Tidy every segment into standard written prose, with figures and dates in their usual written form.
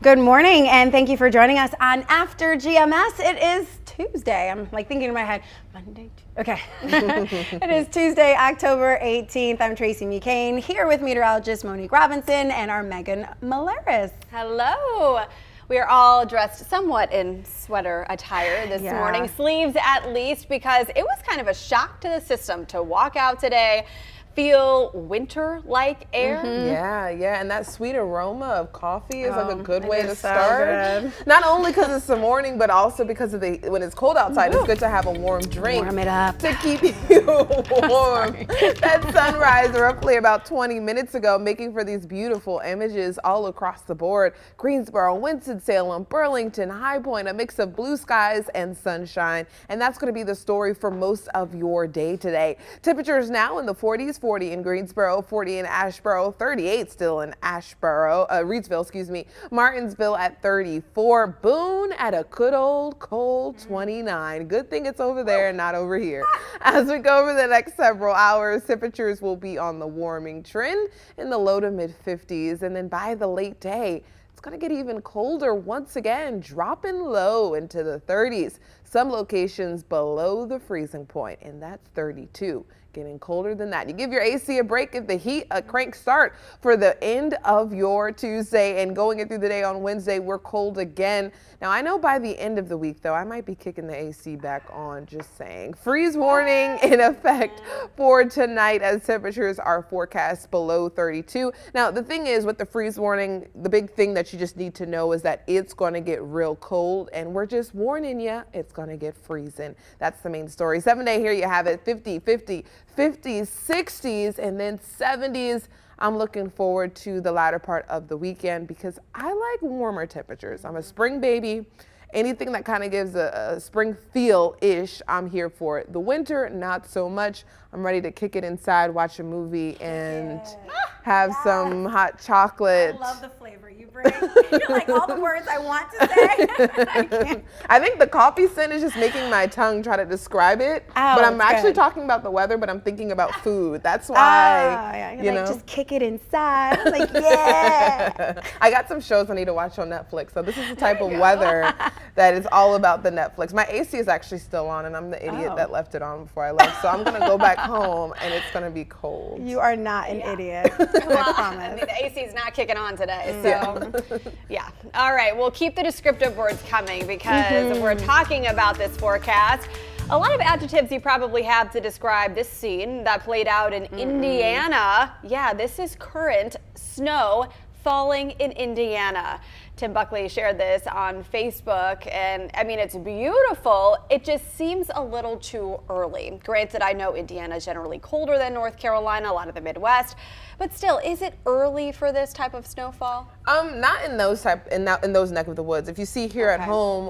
Good morning, and thank you for joining us on After GMS. It is Tuesday. I'm like thinking in my head, Monday, okay. It is Tuesday, October 18th. I'm Tracy McCain, here with meteorologist Monique Robinson and our Megan Malaris. Hello. We are all dressed somewhat in sweater attire this morning, sleeves at least, because it was kind of a shock to the system to walk out today, feel winter-like air. Yeah, and that sweet aroma of coffee is like a good way to start. Not only because it's the morning, but also because of when it's cold outside, it's good to have a warm drink. Warm it up. To keep you warm. That sunrise roughly about 20 minutes ago, making for these beautiful images all across the board. Greensboro, Winston-Salem, Burlington, High Point, a mix of blue skies and sunshine. And that's going to be the story for most of your day today. Temperatures now in the 40s. 40 in Greensboro, 40 in Asheboro, 38 still in Reidsville, excuse me. Martinsville at 34, Boone at a good old cold 29. Good thing it's over there and not over here. As we go over the next several hours, temperatures will be on the warming trend in the low to mid 50s, and then by the late day, it's going to get even colder once again, dropping low into the 30s. Some locations below the freezing point, and that's 32. Getting colder than that. You give your AC a break, give the heat a crank start for the end of your Tuesday, and going through the day on Wednesday, we're cold again. Now, I know by the end of the week, though, I might be kicking the AC back on, just saying. Freeze warning in effect for tonight as temperatures are forecast below 32. Now, the thing is with the freeze warning, the big thing that you just need to know is that it's going to get real cold, and we're just warning you, it's going to get freezing. That's the main story. 7-day, here you have it, 50, 50, 50s, 60s, and then 70s. I'm looking forward to the latter part of the weekend because I like warmer temperatures. I'm a spring baby. Anything that kind of gives a spring feel-ish, I'm here for it. The winter, not so much. I'm ready to kick it inside, watch a movie, and have some hot chocolate. I love the flavor you bring. You're like all the words I want to say. I think the coffee scent is just making my tongue try to describe it. But I'm actually talking about the weather, but I'm thinking about food. That's why, you know. Just kick it inside. I'm like, yeah. I got some shows I need to watch on Netflix. So this is the type of weather that is all about the Netflix. My AC is actually still on, and I'm the idiot that left it on before I left. So I'm going to go back home, and it's going to be cold. You are not an idiot. Well, I mean, the AC is not kicking on today, so yeah. All right, we'll keep the descriptive words coming because we're talking about this forecast. A lot of adjectives you probably have to describe this scene that played out in Indiana. Yeah, this is current snow falling in Indiana. Tim Buckley shared this on Facebook, and I mean, it's beautiful. It just seems a little too early. Granted, I know Indiana is generally colder than North Carolina, a lot of the Midwest, but still, is it early for this type of snowfall? Not in those neck of the woods. If you see here at home,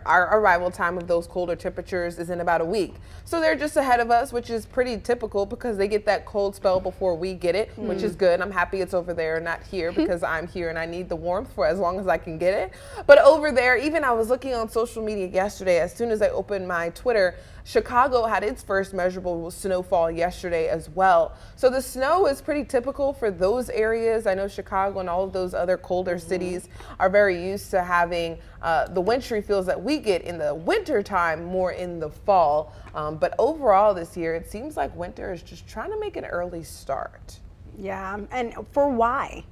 our arrival time of those colder temperatures is in about a week. So they're just ahead of us, which is pretty typical because they get that cold spell before we get it, which is good. I'm happy it's over there, not here, because I'm here and I need the warmth for as long as I can get it. But over there, even I was looking on social media yesterday, as soon as I opened my Twitter, Chicago had its first measurable snowfall yesterday as well. So the snow is pretty typical for those areas. I know Chicago and all of those other colder cities are very used to having the wintry feels that we get in the winter time more in the fall. But overall this year, it seems like winter is just trying to make an early start. Yeah, and for why?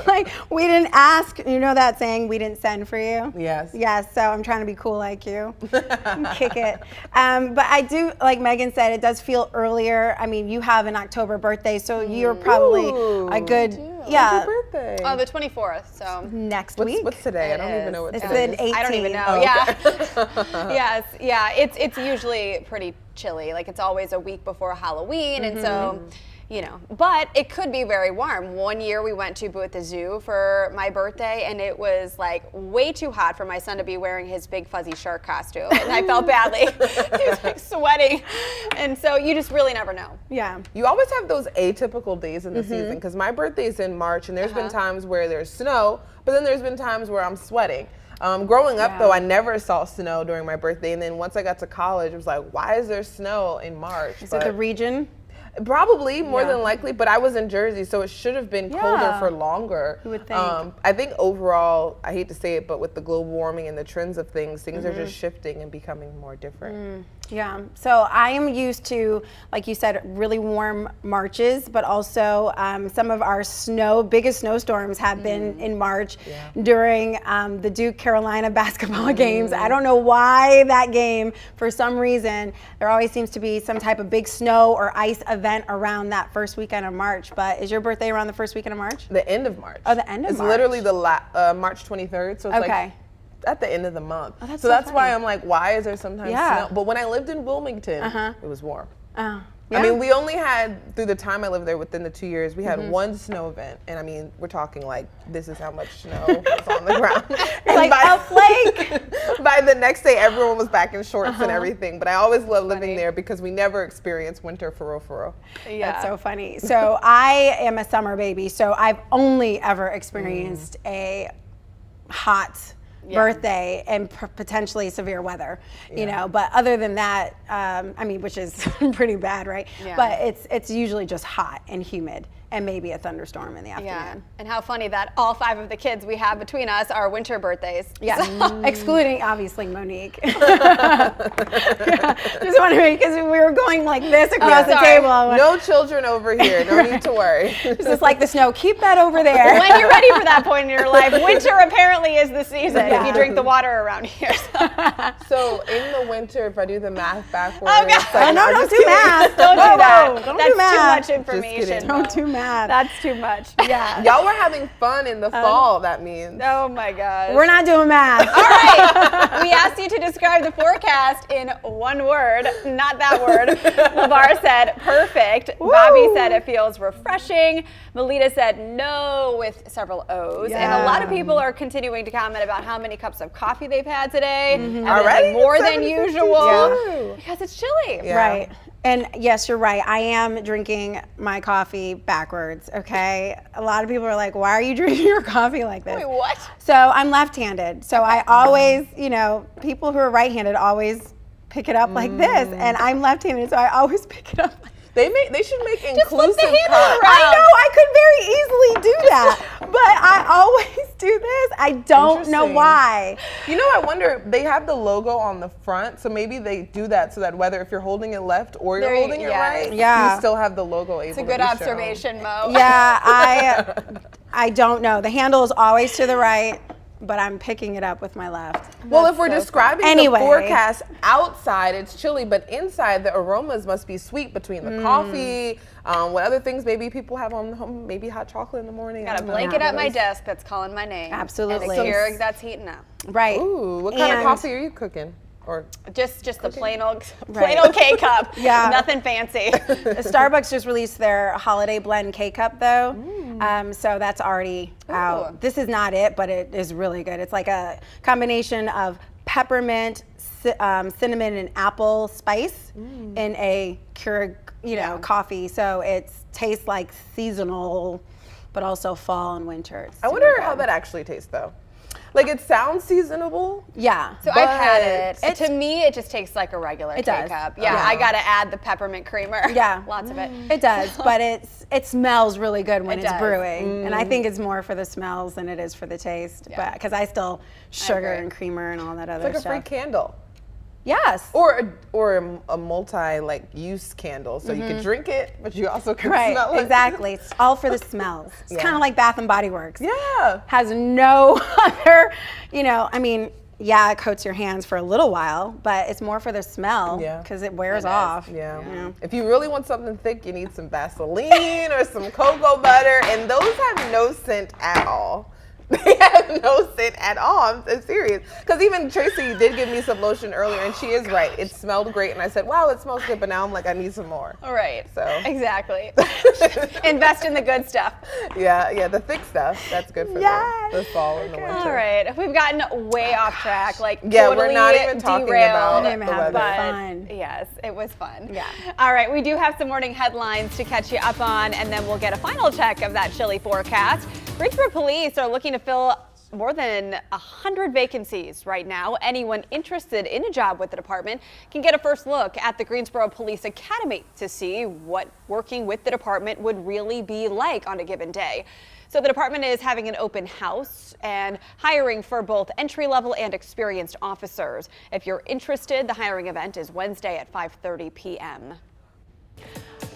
Like, we didn't ask, you know that saying, we didn't send for you? Yes. Yes, so I'm trying to be cool like you. Kick it. But I do, like Megan said, it does feel earlier. I mean, you have an October birthday, so you're probably a good, When's your birthday? Oh, the 24th, so. Next week. What's today? I don't even know what it's today is. the 18th. I don't even know, Yes, yeah, it's usually pretty chilly. Like, it's always a week before Halloween, and so, you know, but it could be very warm. One year we went to Boo at the Zoo for my birthday, and it was like way too hot for my son to be wearing his big fuzzy shark costume, and I felt badly. He was like sweating, and so you just really never know. Yeah. You always have those atypical days in the season, because my birthday is in March, and there's been times where there's snow, but then there's been times where I'm sweating. Growing up, though, I never saw snow during my birthday, and then once I got to college, it was like, why is there snow in March? Is it the region? Probably more Yeah. than likely, but I was in Jersey, so it should have been colder Yeah. for longer. You would think. I think overall, I hate to say it, but with the global warming and the trends of things are Mm-hmm. just shifting and becoming more different. Yeah, so I am used to, like you said, really warm Marches, but also some of our biggest snowstorms have been in March during the Duke Carolina basketball games. I don't know why that game, for some reason, there always seems to be some type of big snow or ice event around that first weekend of March. But is your birthday around the first weekend of March? The end of March. Oh, the end of it's March. literally the March 23rd, so it's Okay. like at the end of the month. Oh, that's so so that's why funny. I'm like, why is there sometimes Yeah. snow? But when I lived in Wilmington, it was warm. Oh, I mean, we only had, through the time I lived there, within the 2 years, we had one snow event. And I mean, we're talking like, this is how much snow was on the ground. And like a flake. by the next day, everyone was back in shorts and everything. But I always loved living there because we never experienced winter for real, for real. Yeah. That's so funny. So I am a summer baby, so I've only ever experienced a hot birthday and potentially severe weather, you know, but other than that, I mean, which is pretty bad, right? Yeah. But it's usually just hot and humid and maybe a thunderstorm in the afternoon. Yeah, and how funny that all 5 of the kids we have between us are winter birthdays. Yes, excluding obviously Monique. Just wondering, because we were going like this across the sorry. table. No children over here. No need to worry. It's just like the snow. Keep that over there. When you're ready for that point in your life, winter apparently is the season if you drink the water around here. So in the winter, if I do the math backwards, Oh, God. it's like, No, I'm don't just do kidding. math. Don't do Whoa, that. whoa, don't That's do math. too much information. kidding. Don't do math. That's too much. Yeah. Y'all were having fun in the fall, that means. Oh my gosh. We're not doing math. All right. We asked you to describe the forecast in one word, not that word. LeVar said perfect. Bobby said it feels refreshing. Melita said no with several O's. And a lot of people are continuing to comment about how many cups of coffee they've had today. And Already? more than 7:52. usual. Because it's chilly. Yeah. Right. And yes, you're right. I am drinking my coffee backwards, okay? A lot of people are like, why are you drinking your coffee like this? Wait, what? So I'm left-handed. So I always, you know, people who are right-handed always pick it up like this. And I'm left-handed, so I always pick it up like They should make flip the inclusive handle cups. around. I know I could very easily do that, but I always do this. I don't know Interesting. why. You know, I wonder, they have the logo on the front, so maybe they do that so that whether if you're holding it left or you're There you- holding it yeah. right, Yeah. you still have the logo able It's a to good be shown. observation, Mo. Yeah, I don't know. The handle is always to the right, but I'm picking it up with my left. Well, That's if we're so describing Anyway. the forecast outside, it's chilly, but inside the aromas must be sweet between the coffee, what other things maybe people have on home, maybe hot chocolate in the morning. Got I a don't know. blanket at my desk that's calling my name. Absolutely. And a Keurig that's heating up. Right. Ooh, what kind of And- coffee are you cooking? Or Just the plain old Right. K cup. Yeah. Nothing fancy. Starbucks just released their holiday blend K-Cup though, so that's already out. This is not it, but it is really good. It's like a combination of peppermint, cinnamon, and apple spice in a Keurig, coffee. So it tastes like seasonal, but also fall and winter. It's I super wonder good. how that actually tastes though. Like it sounds seasonable. Yeah. So I've had But it. To me, it just tastes like a regular It K does. cup. Yeah, Yeah. I gotta add the peppermint creamer. Yeah. Lots of it. It does, but it smells really good when It it's does. brewing, and I think it's more for the smells than it is for the taste. Yeah. But because I still sugar agree. and creamer and all that other It's like a free stuff. candle. Yes. Or a multi use candle, so you can drink it, but you also can Right. smell it. Exactly. It's all for the smells. It's Yeah. kind of like Bath and Body Works. Yeah. Has no other, I mean, yeah, it coats your hands for a little while, but it's more for the smell Yeah. because it wears It is. off. Yeah. You know? If you really want something thick, you need some Vaseline or some cocoa butter, and those have no scent at all. They have no scent at all. I'm serious. Because even Tracy did give me some lotion earlier, and she is right. It smelled great, and I said, "Wow, it smells good." But now I'm like, I need some more. All right. So. Exactly. Invest in the good stuff. Yeah, the thick stuff. That's good for Yes. the fall and the winter. All right. We've gotten way off track. Like Yeah, totally we're not even talking derailed, about Didn't the have weather. But fun. yes, it was fun. Yeah. All right, we do have some morning headlines to catch you up on, and then we'll get a final check of that chilly forecast. Greensboro police are looking to fill more than 100 vacancies right now. Anyone interested in a job with the department can get a first look at the Greensboro Police Academy to see what working with the department would really be like on a given day. So the department is having an open house and hiring for both entry-level and experienced officers. If you're interested, the hiring event is Wednesday at 5:30 p.m.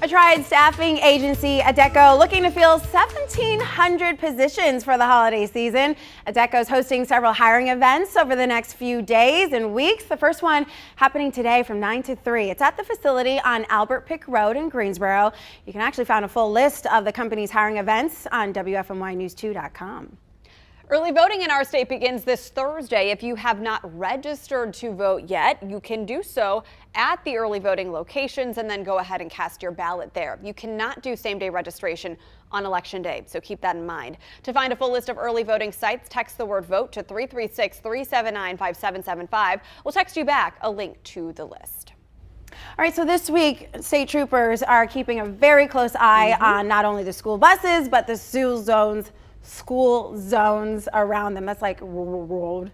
A Triad staffing agency, Adecco, looking to fill 1,700 positions for the holiday season. Adecco is hosting several hiring events over the next few days and weeks. The first one happening today from 9 to 3. It's at the facility on Albert Pick Road in Greensboro. You can actually find a full list of the company's hiring events on WFMYnews2.com. Early voting in our state begins this Thursday. If you have not registered to vote yet, you can do so at the early voting locations and then go ahead and cast your ballot there. You cannot do same-day registration on Election Day, so keep that in mind. To find a full list of early voting sites, text the word VOTE to 336-379-5775. We'll text you back a link to the list. All right, so this week, state troopers are keeping a very close eye on not only the school buses, but the school zones around them. That's like road.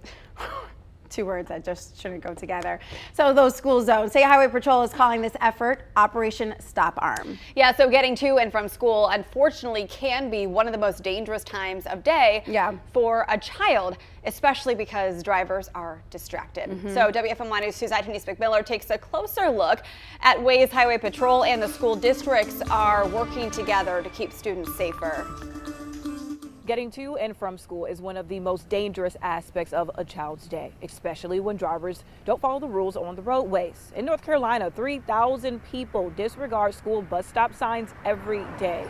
Two words that just shouldn't go together. So those school zones. State Highway Patrol is calling this effort Operation Stop Arm. Yeah, so getting to and from school, unfortunately, can be one of the most dangerous times of day for a child, especially because drivers are distracted. So WFMY News 2's Denise McMillan takes a closer look at ways Highway Patrol and the school districts are working together to keep students safer. Getting to and from school is one of the most dangerous aspects of a child's day, especially when drivers don't follow the rules on the roadways. In North Carolina, 3,000 people disregard school bus stop signs every day.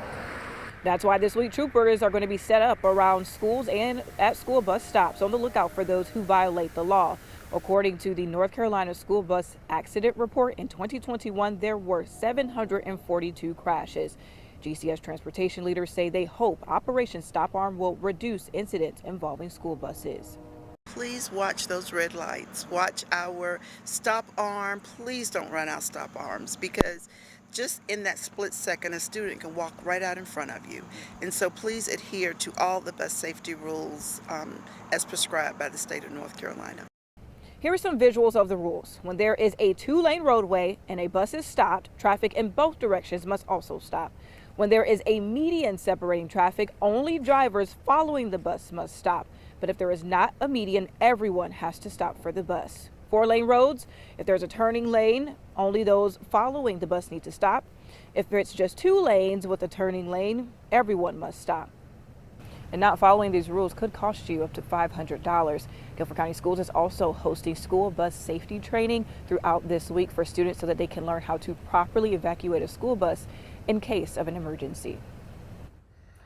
That's why this week troopers are going to be set up around schools and at school bus stops on the lookout for those who violate the law. According to the North Carolina School Bus Accident Report, in 2021, there were 742 crashes. GCS transportation leaders say they hope Operation Stop Arm will reduce incidents involving school buses. Please watch those red lights. Watch our stop arm. Please don't run out stop arms, because just in that split second, a student can walk right out in front of you. And so please adhere to all the bus safety rules as prescribed by the state of North Carolina. Here are some visuals of the rules. When there is a two-lane roadway and a bus is stopped, traffic in both directions must also stop. When there is a median separating traffic, only drivers following the bus must stop. But if there is not a median, everyone has to stop for the bus. 4-lane roads, if there's a turning lane, only those following the bus need to stop. If it's just 2 lanes with a turning lane, everyone must stop. And not following these rules could cost you up to $500. Guilford County Schools is also hosting school bus safety training throughout this week for students so that they can learn how to properly evacuate a school bus in case of an emergency.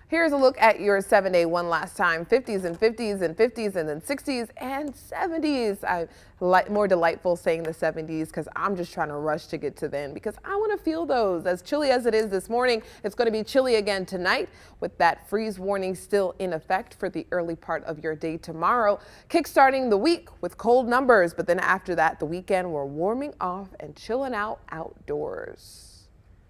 Here's a look at your 7-day one last time. 50s and 50s and 50s and then 60s and 70s. I like more delightful saying the 70s because I'm just trying to rush to get to then because I want to feel those. As chilly as it is this morning, it's going to be chilly again tonight with that freeze warning still in effect for the early part of your day tomorrow. Kickstarting the week with cold numbers, but then after that, the weekend, we're warming off and chilling out outdoors.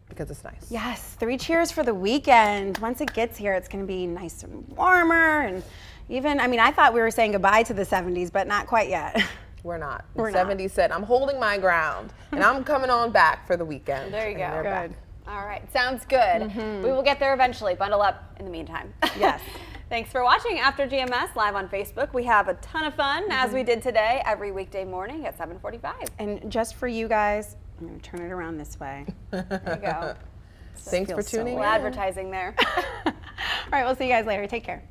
Because it's nice. Yes, 3 cheers for the weekend. Once it gets here, it's going to be nice and warmer. And even, I mean, I thought we were saying goodbye to the 70s, but not quite yet. We're not. We're 70 said, I'm holding my ground, and I'm coming on back for the weekend. There you go. Good. Back. All right, sounds good. We will get there eventually. Bundle up in the meantime. Yes. Thanks for watching After GMS live on Facebook. We have a ton of fun, as we did today, every weekday morning at 7:45. And just for you guys, I'm going to turn it around this way. There you go. Thanks for tuning in. Advertising there. All right, we'll see you guys later. Take care.